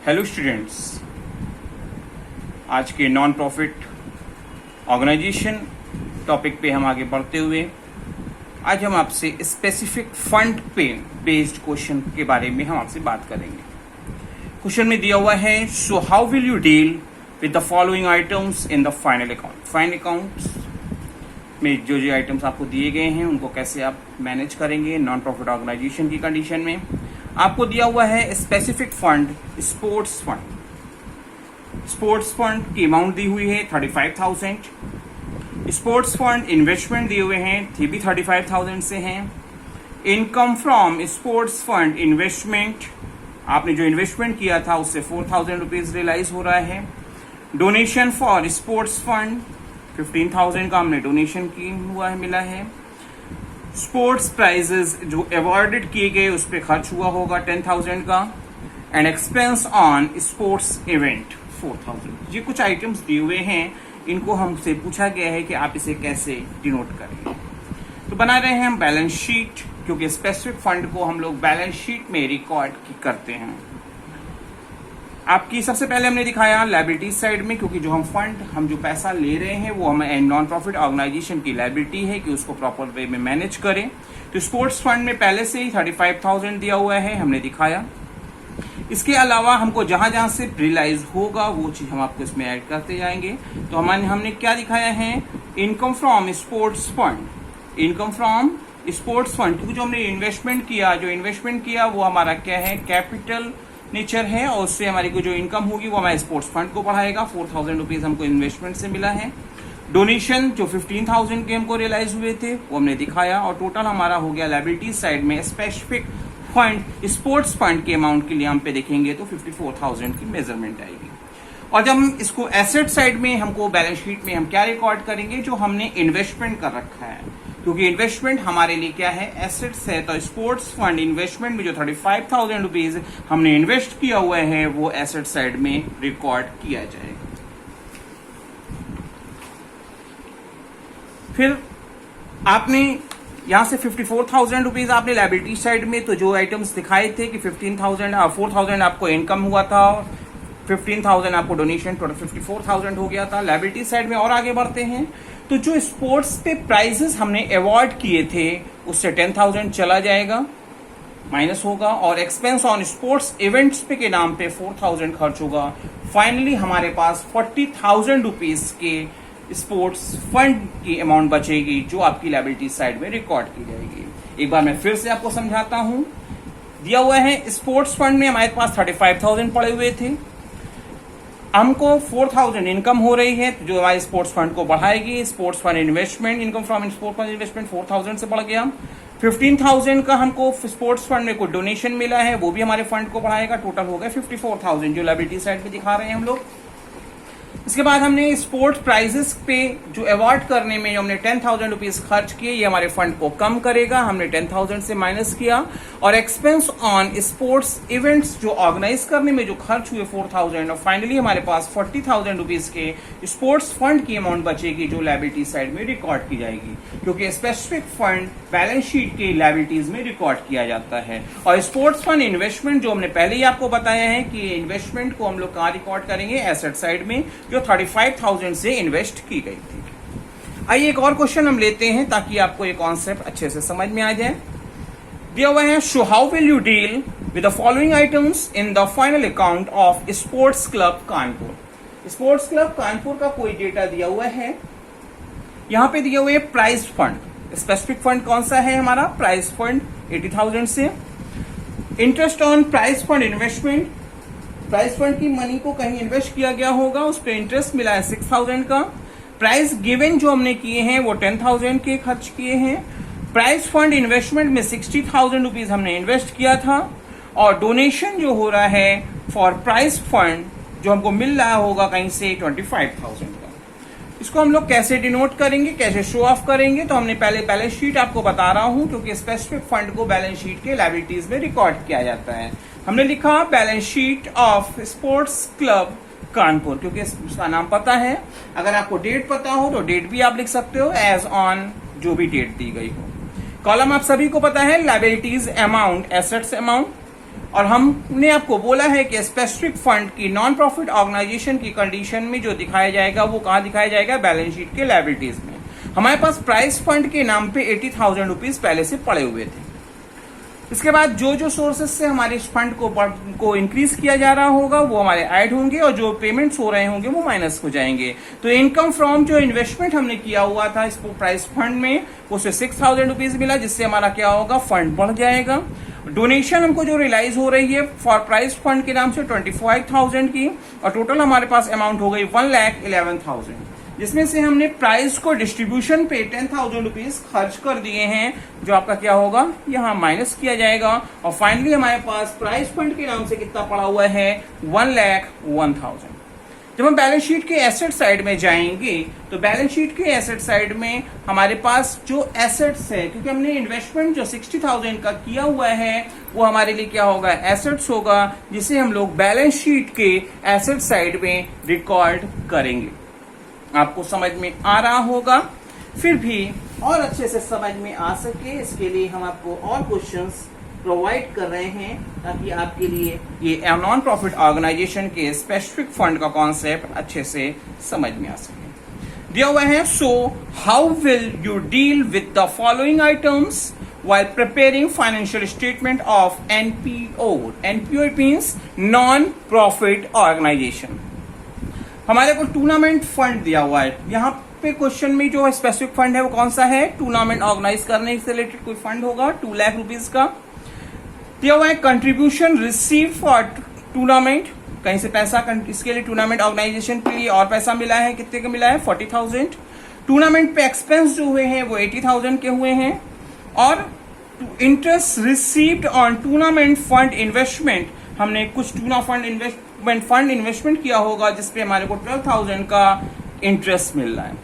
Hello students, आज के non profit organisation topic पे हम आगे बढ़ते हुए आज हम आपसे स्पेसिफिक फंड पे बेस्ड क्वेश्चन के बारे में हम आपसे बात करेंगे। क्वेश्चन में दिया हुआ है, so how will you deal with the following items in the final account. Final account में जो जो आइटम्स आपको दिए गए हैं उनको कैसे आप मैनेज करेंगे नॉन प्रॉफिट ऑर्गेनाइजेशन की कंडीशन में। आपको दिया हुआ है specific fund, sports fund. Sports fund की अमाउंट दी हुई है 35,000। स्पोर्ट्स फंड इन्वेस्टमेंट दिए हुए हैं, ये भी 35,000 से हैं। Income from sports fund investment, आपने जो इन्वेस्टमेंट किया था उससे 4,000 रुपीज रियलाइज हो रहा है। डोनेशन फॉर स्पोर्ट्स फंड 15,000 का हमने डोनेशन की हुआ है, मिला है। स्पोर्ट्स प्राइजेस जो अवॉर्डेड किए गए उस पर खर्च हुआ होगा 10,000 का। And expense on sports event 4,000। ये कुछ आइटम्स दिए हुए हैं, इनको हमसे पूछा गया है कि आप इसे कैसे डिनोट करेंगे। तो बना रहे हैं हम बैलेंस शीट, क्योंकि स्पेसिफिक फंड को हम लोग बैलेंस शीट में रिकॉर्ड करते हैं। आपकी सबसे पहले हमने दिखाया लायबिलिटी साइड में, क्योंकि जो हम जो पैसा ले रहे हैं वो हमें नॉन प्रॉफिट ऑर्गेनाइजेशन की लायबिलिटी है कि उसको प्रॉपर वे में मैनेज करें। तो स्पोर्ट्स फंड में पहले से ही 35,000 दिया हुआ है, हमने दिखाया। इसके अलावा हमको जहां जहां से रियलाइज होगा वो चीज हम आपको इसमें ऐड करते जाएंगे। तो हमने क्या दिखाया है, income from sports fund. Income from sports fund, क्योंकि जो हमने इन्वेस्टमेंट किया वो हमारा क्या है, कैपिटल नेचर है, और उससे हमारी को जो इनकम होगी वो हमारे स्पोर्ट्स फंड को बढ़ाएगा। 4,000 रुपीज हमको इन्वेस्टमेंट से मिला है। डोनेशन जो 15,000 के हमको रियलाइज हुए थे वो हमने दिखाया, और टोटल हमारा हो गया लायबिलिटी साइड में स्पेसिफिक फंड स्पोर्ट्स फंड के अमाउंट के लिए हम पे देखेंगे तो 54,000 की मेजरमेंट आएगी। और जब हम इसको एसेट साइड में हमको बैलेंस शीट में हम क्या रिकॉर्ड करेंगे, जो हमने इन्वेस्टमेंट कर रखा है, क्योंकि इन्वेस्टमेंट हमारे लिए क्या है, एसेट्स है। तो स्पोर्ट्स फंड इन्वेस्टमेंट में जो 35,000 रुपीज हमने इन्वेस्ट किया हुआ है वो एसेट साइड में रिकॉर्ड किया जाएगा। फिर आपने यहां से 54,000 रुपीज आपने लायबिलिटी साइड में तो जो आइटम्स दिखाए थे कि 4,000 आपको इनकम हुआ था, 15,000 आपको डोनेशन, टोटल 54,000 हो गया था। लायबिलिटी साइड में और आगे बढ़ते हैं तो जो स्पोर्ट्स पे प्राइजेस हमने अवॉर्ड किए थे उससे 10,000 चला जाएगा, माइनस होगा। और एक्सपेंस ऑन स्पोर्ट्स इवेंट्स पे के नाम पे 4,000 खर्च होगा। फाइनली हमारे पास 40,000 रुपीज के स्पोर्ट्स फंड की अमाउंट बचेगी, जो आपकी लायबिलिटी साइड में रिकॉर्ड की जाएगी। एक बार मैं फिर से आपको समझाता हूं। दिया हुआ है स्पोर्ट्स फंड में हमारे पास 35,000 पड़े हुए थे, हमको 4,000 इनकम हो रही है जो हमारे स्पोर्ट्स फंड को बढ़ाएगी। Sports fund investment, income from sports fund investment 4,000 से बढ़ गया। 15,000 का हमको स्पोर्ट्स फंड में कोई डोनेशन मिला है, वो भी हमारे फंड को बढ़ाएगा। टोटल हो गया 54,000 जो लायबिलिटी साइड पे दिखा रहे हैं हम लोग। इसके बाद हमने स्पोर्ट्स प्राइजेस पे जो अवार्ड करने में हमने 10,000 रुपीज खर्च किए, ये हमारे फंड को कम करेगा, हमने 10,000 से माइनस किया। और एक्सपेंस ऑन स्पोर्ट्स इवेंट्स जो ऑर्गेनाइज करने में जो खर्च हुए 4,000, और फाइनली हमारे पास 40,000 रुपीज के स्पोर्ट्स फंड की अमाउंट बचेगी, जो लायबिलिटी साइड में रिकॉर्ड की जाएगी, क्योंकि स्पेसिफिक फंड बैलेंस शीट के लायबिलिटीज में रिकॉर्ड किया जाता है। और स्पोर्ट्स फंड इन्वेस्टमेंट जो हमने पहले ही आपको बताया है कि इन्वेस्टमेंट को हम लोग कहां रिकॉर्ड करेंगे, एसेट साइड में, जो 35,000 से इन्वेस्ट की गई थी। आइए एक और क्वेश्चन हम लेते हैं ताकि आपको ये कॉन्सेप्ट अच्छे से समझ में आ जाए। दिया हुआ है, so how will you deal with the following items in the final account of sports club Kanpur. Sports club Kanpur का कोई डेटा दिया हुआ है, यहां पे दिया हुआ है प्राइज फंड। स्पेसिफिक फंड कौन सा है हमारा, प्राइज फंड 80,000 से। Interest on prize fund investment, prize fund की मनी को कहीं इन्वेस्ट किया गया होगा, उस पर इंटरेस्ट मिला है 6,000 का। प्राइस गिवन जो हमने किए हैं वो 10,000 के खर्च किए हैं। प्राइज फंड इन्वेस्टमेंट में 60,000 रुपीज हमने इन्वेस्ट किया था। और डोनेशन जो हो रहा है फॉर प्राइज फंड जो हमको मिल रहा होगा कहीं से 25,000 का। इसको हम लोग कैसे डिनोट करेंगे, कैसे शो ऑफ करेंगे, तो हमने पहले बैलेंस शीट आपको बता रहा हूं, क्योंकि स्पेसिफिक फंड को बैलेंस शीट के लायबिलिटीज में रिकॉर्ड किया जाता है। हमने लिखा balance sheet of sports club Kanpur, क्योंकि उसका नाम पता है। अगर आपको डेट पता हो तो डेट भी आप लिख सकते हो, एज ऑन जो भी डेट दी गई हो। कॉलम आप सभी को पता है, लायबिलिटीज अमाउंट, एसेट्स अमाउंट। और हमने आपको बोला है कि स्पेसिफिक फंड की नॉन प्रॉफिट ऑर्गेनाइजेशन की कंडीशन में जो दिखाया जाएगा वो कहाँ दिखाया जाएगा, बैलेंस शीट के लायबिलिटीज में। हमारे पास प्राइस फंड के नाम पे 80,000 रुपीज पहले से पड़े हुए थे। इसके बाद जो जो सोर्सेस से हमारे इस फंड को इंक्रीज किया जा रहा होगा वो हमारे ऐड होंगे और जो पेमेंट्स हो रहे होंगे वो माइनस हो जाएंगे। तो इनकम फ्रॉम जो इन्वेस्टमेंट हमने किया हुआ था इस प्राइस फंड में उससे 6,000 रुपीज मिला, जिससे हमारा क्या होगा, फंड बढ़ जाएगा। डोनेशन हमको जो रियलाइज हो रही है फॉर प्राइस फंड के नाम से 25,000 की, और टोटल हमारे पास अमाउंट हो गई 1,11,000, जिसमें से हमने प्राइस को डिस्ट्रीब्यूशन पे 10,000 रुपीज खर्च कर दिए हैं, जो आपका क्या होगा, यहाँ माइनस किया जाएगा। और फाइनली हमारे पास प्राइस फंड के नाम से कितना पड़ा हुआ है, 1,01,000। जब हम बैलेंस शीट के एसेट साइड में जाएंगे तो बैलेंस शीट के एसेट साइड में हमारे पास जो एसेट्स है, क्योंकि हमने इन्वेस्टमेंट जो 60,000 का किया हुआ है वो हमारे लिए क्या होगा, एसेट्स होगा, जिसे हम लोग बैलेंस शीट के एसेट साइड में रिकॉर्ड करेंगे। आपको समझ में आ रहा होगा। फिर भी और अच्छे से समझ में आ सके इसके लिए हम आपको और क्वेश्चंस प्रोवाइड कर रहे हैं, ताकि आपके लिए ये नॉन प्रॉफिट ऑर्गेनाइजेशन के स्पेसिफिक फंड का कॉन्सेप्ट अच्छे से समझ में आ सके। दिया हुआ है, so how will you deal with the following items while preparing financial statement of NPO. NPO means non-profit organization. हमारे को टूर्नामेंट फंड दिया हुआ है। यहाँ पे क्वेश्चन में जो स्पेसिफिक फंड है वो कौन सा है, टूर्नामेंट ऑर्गेनाइज करने से रिलेटेड कोई फंड होगा, 2 लाख रुपीज का दिया हुआ है। कंट्रीब्यूशन रिसीव फॉर टूर्नामेंट, कहीं से पैसा इसके लिए टूर्नामेंट ऑर्गेनाइजेशन के लिए और पैसा मिला है, कितने का मिला है, 40,000। टूर्नामेंट पे एक्सपेंस जो हुए हैं वो 80,000 के हुए हैं। और interest received on tournament fund investment, हमने कुछ फंड इन्वेस्टमेंट किया होगा जिसपे हमारे को 12,000 का इंटरेस्ट मिल रहा है।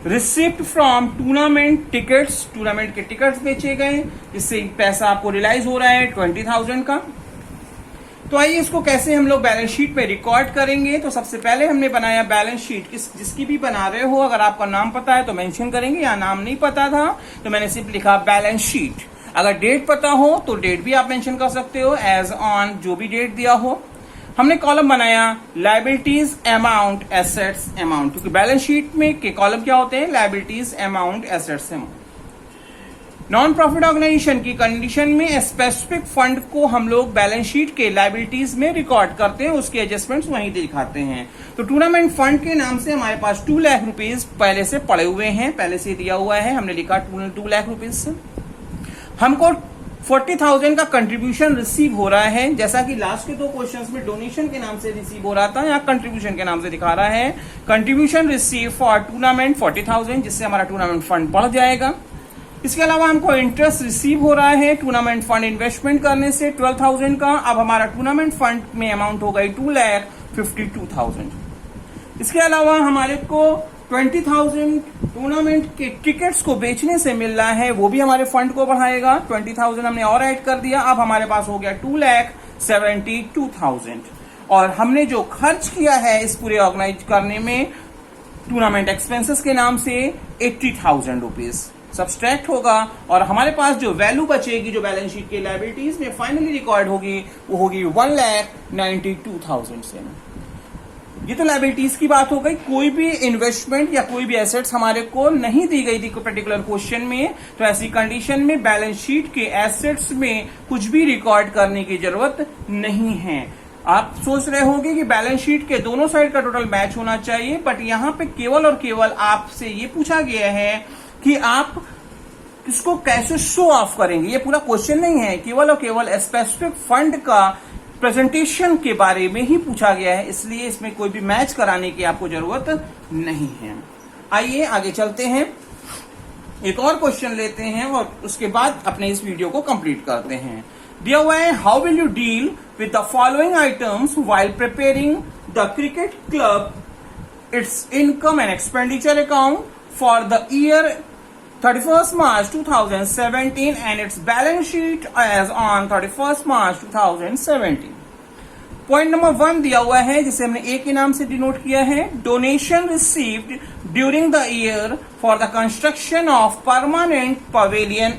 Receipt from tournament tickets, tournament के टिकट्स बेचे गए जिससे पैसा आपको रियलाइज हो रहा है 20,000 का। तो आइए इसको कैसे हम लोग बैलेंस शीट पे रिकॉर्ड करेंगे। तो सबसे पहले हमने बनाया बैलेंस शीट, जिसकी भी बना रहे हो, अगर आपका नाम पता है तो मेंशन करेंगे, या नाम नहीं पता था तो मैंने सिर्फ लिखा बैलेंस शीट। अगर डेट पता हो तो डेट भी आप मेंशन कर सकते हो, एज ऑन जो भी डेट दिया हो। हमने कॉलम बनाया लायबिलिटीज अमाउंट एसेट्स अमाउंट, क्योंकि बैलेंस शीट में के कॉलम क्या होते हैं, liabilities amount assets amount. Non profit organisation की कंडीशन में स्पेसिफिक फंड को हम लोग बैलेंस शीट के लायबिलिटीज में रिकॉर्ड करते हैं, उसके एडजस्टमेंट्स वहीं दिखाते हैं। तो टूर्नामेंट फंड के नाम से हमारे पास 2 लाख रुपीज पहले से पड़े हुए हैं, पहले से दिया हुआ है, हमने लिखा 2 लाख रुपीज से। हमको 40,000 का कंट्रीब्यूशन रिसीव हो रहा है, जैसा कि लास्ट के 2 क्वेश्चंस में डोनेशन के नाम से रिसीव हो रहा था, यहाँ कंट्रीब्यूशन के नाम से दिखा रहा है। कंट्रीब्यूशन रिसीव फॉर टूर्नामेंट 40,000, जिससे हमारा टूर्नामेंट फंड बढ़ जाएगा। इसके अलावा हमको इंटरेस्ट रिसीव हो रहा है टूर्नामेंट फंड इन्वेस्टमेंट करने से 12,000 का। अब हमारा टूर्नामेंट फंड में अमाउंट हो गई 2,52,000। इसके अलावा हमारे को 20,000 टूर्नामेंट के टिकट्स को बेचने से मिल रहा है, वो भी हमारे फंड को बढ़ाएगा। 20,000 हमने और ऐड कर दिया, अब हमारे पास हो गया 2,72,000। और हमने जो खर्च किया है इस पूरे ऑर्गेनाइज करने में टूर्नामेंट एक्सपेंसेस के नाम से 80,000 रुपीज सब्सट्रैक्ट होगा, और हमारे पास जो वैल्यू बचेगी जो बैलेंस शीट के लायबिलिटीज में फाइनली रिकॉर्ड होगी वो होगी 1,92,000 से। ये तो लायबिलिटीज की बात हो गई। कोई भी इन्वेस्टमेंट या कोई भी एसेट्स हमारे को नहीं दी गई थी पर्टिकुलर क्वेश्चन में, तो ऐसी कंडीशन में बैलेंस शीट के एसेट्स में कुछ भी रिकॉर्ड करने की जरूरत नहीं है। आप सोच रहे होंगे कि बैलेंस शीट के दोनों साइड का टोटल मैच होना चाहिए, बट यहाँ पे केवल और केवल आपसे ये पूछा गया है कि आप इसको कैसे शो ऑफ करेंगे। ये पूरा क्वेश्चन नहीं है, केवल और केवल स्पेसिफिक फंड का प्रेजेंटेशन के बारे में ही पूछा गया है, इसलिए इसमें कोई भी मैच कराने की आपको जरूरत नहीं है। आइए आगे चलते हैं, एक और क्वेश्चन लेते हैं और उसके बाद अपने इस वीडियो को कंप्लीट करते हैं। दिया हुआ है, how will you deal with the following items while preparing the cricket club it's income and expenditure account for the year 31st March 2017 and its balance sheet as on 31st March 2017. Point number 1 दिया हुआ है जिसे हमने ए के नाम से denote किया है, donation received during the year for the construction of permanent pavilion,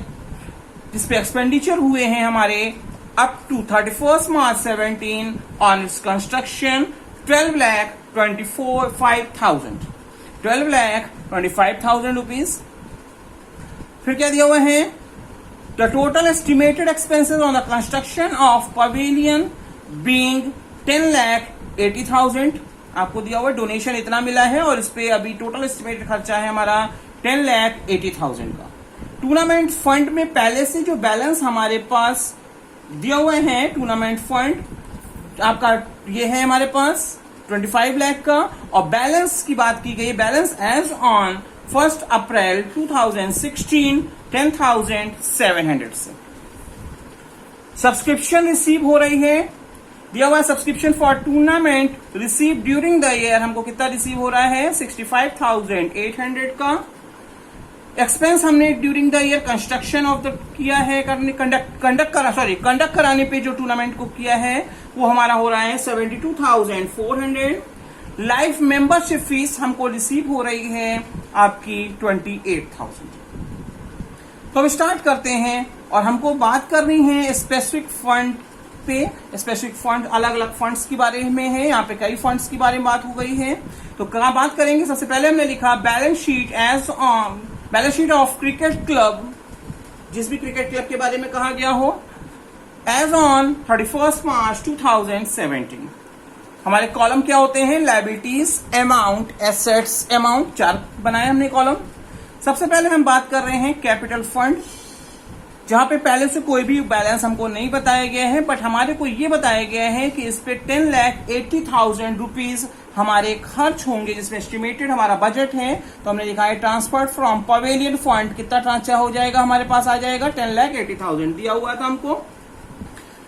जिसपे एक्सपेंडिचर हुए हैं हमारे up to 31st March 17 on its construction 12,25,000 12,25,000 rupees. फिर क्या दिया हुआ है, the total estimated expenses on the construction of pavilion being 10,80,000। आपको दिया हुआ डोनेशन इतना मिला है और इस पे अभी टोटल एस्टिमेटेड खर्चा है हमारा 10,80,000 का। टूर्नामेंट फंड में पहले से जो बैलेंस हमारे पास दिया हुआ है, टूर्नामेंट फंड आपका ये है हमारे पास 25 लाख का, और बैलेंस की बात की गई, बैलेंस एज ऑन 1 अप्रैल 2016 10,700 से। सब्सक्रिप्शन रिसीव हो रही है, दिया हुआ subscription for tournament receive during the year, हमको कितना रिसीव हो रहा है 65,800 का। एक्सपेंस हमने during the year construction of the किया है, कंडक्ट कराने पे जो टूर्नामेंट को किया है वो हमारा हो रहा है 72,400। लाइफ मेंबरशिप फीस हमको रिसीव हो रही है आपकी 28,000। तो अब स्टार्ट करते हैं और हमको बात करनी है स्पेसिफिक फंड पे। स्पेसिफिक फंड अलग अलग फंड्स के बारे में है, यहाँ पे कई फंड्स के बारे में बात हो गई है। तो कहाँ बात करेंगे, सबसे पहले हमने लिखा balance sheet as on, balance sheet of cricket club, जिस भी क्रिकेट क्लब के बारे में कहा गया हो, एज ऑन 31 मार्च 2017। हमारे कॉलम क्या होते हैं, लायबिलिटीज, अमाउंट, एसेट्स, अमाउंट, 4 बनाए हमने कॉलम। सबसे पहले हम बात कर रहे हैं कैपिटल फंड, जहां पे पहले से कोई भी बैलेंस हमको नहीं बताया गया है, बट हमारे को ये बताया गया है कि इस पे 10,80,000 रुपीज हमारे खर्च होंगे, जिसमें एस्टिमेटेड हमारा बजट है। तो हमने लिखा है ट्रांसफर फ्रॉम पवेलियन फंड, कितना ट्रांसफर हो जाएगा हमारे पास आ जाएगा 10,80,000 दिया हुआ था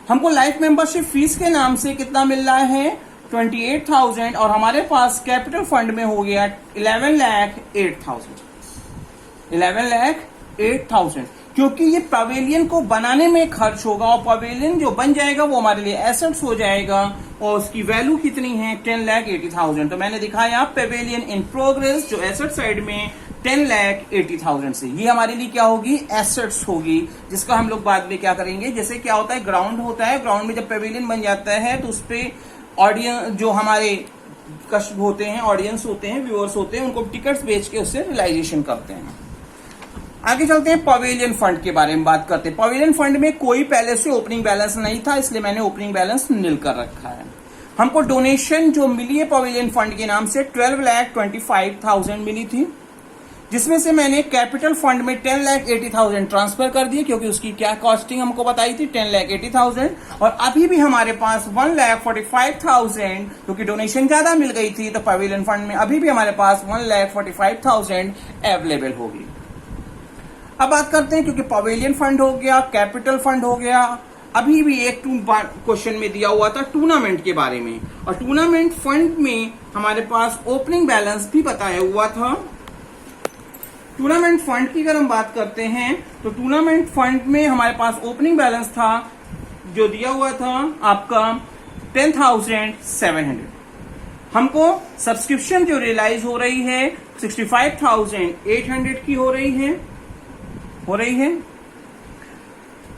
हमको लाइफ मेंबरशिप फीस के नाम से कितना मिल रहा है 28,000, और हमारे पास कैपिटल फंड में हो गया 11,08,000 क्योंकि ये पवेलियन को बनाने में खर्च होगा, और पवेलियन जो बन जाएगा वो हमारे लिए एसेट्स हो जाएगा, और उसकी वैल्यू कितनी है 10,80,000। तो मैंने दिखाया पवेलियन इन प्रोग्रेस, जो एसेट साइड में 10,80,000 से, ये हमारे लिए क्या होगी, एसेट्स होगी, जिसका हम लोग बाद में क्या करेंगे। जैसे क्या होता है, ग्राउंड होता है, ग्राउंड में जब पवेलियन बन जाता है तो उस पर ऑडियंस जो हमारे कस्ट होते हैं, ऑडियंस होते हैं, व्यूअर्स होते हैं, उनको टिकट्स बेच के उससे रियलाइजेशन करते हैं। आगे चलते हैं, पवेलियन फंड के बारे में बात करते हैं। पवेलियन फंड में कोई पहले से ओपनिंग बैलेंस नहीं था, इसलिए मैंने ओपनिंग बैलेंस नील कर रखा है। हमको डोनेशन जो मिली है पवेलियन फंड के नाम से 12,25,000 मिली थी, जिसमें से मैंने कैपिटल फंड में 10,80,000 ट्रांसफर कर दिए, क्योंकि उसकी क्या कॉस्टिंग हमको बताई थी 10,80,000, और अभी भी हमारे पास 1,45,000, क्योंकि डोनेशन ज्यादा मिल गई थी तो पवेलियन फंड में अभी भी हमारे पास 1,45,000 अवेलेबल होगी। अब बात करते हैं, क्योंकि पवेलियन फंड हो गया, कैपिटल फंड हो गया, अभी भी एक क्वेश्चन में दिया हुआ था टूर्नामेंट के बारे में, और टूर्नामेंट फंड में हमारे पास ओपनिंग बैलेंस भी बताया हुआ था। टूर्नामेंट फंड की अगर हम बात करते हैं तो टूर्नामेंट फंड में हमारे पास ओपनिंग बैलेंस था जो दिया हुआ था आपका 10,700। हमको सब्सक्रिप्शन जो रियलाइज हो रही है 65,800 की हो रही है।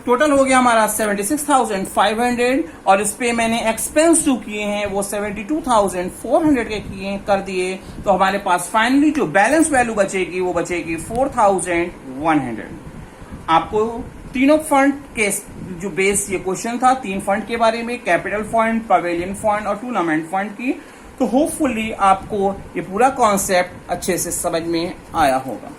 टोटल हो गया हमारा 76,500, और इस पे मैंने एक्सपेंस जो किए हैं वो 72,400 के कर दिए, तो हमारे पास फाइनली जो बैलेंस वैल्यू बचेगी वो बचेगी 4,100। आपको तीनों फंड के जो बेस ये क्वेश्चन था, 3 फंड के बारे में, कैपिटल फंड, पवेलियन फंड और टूर्नामेंट फंड की, तो होपफुली आपको ये पूरा कॉन्सेप्ट अच्छे से समझ में आया होगा।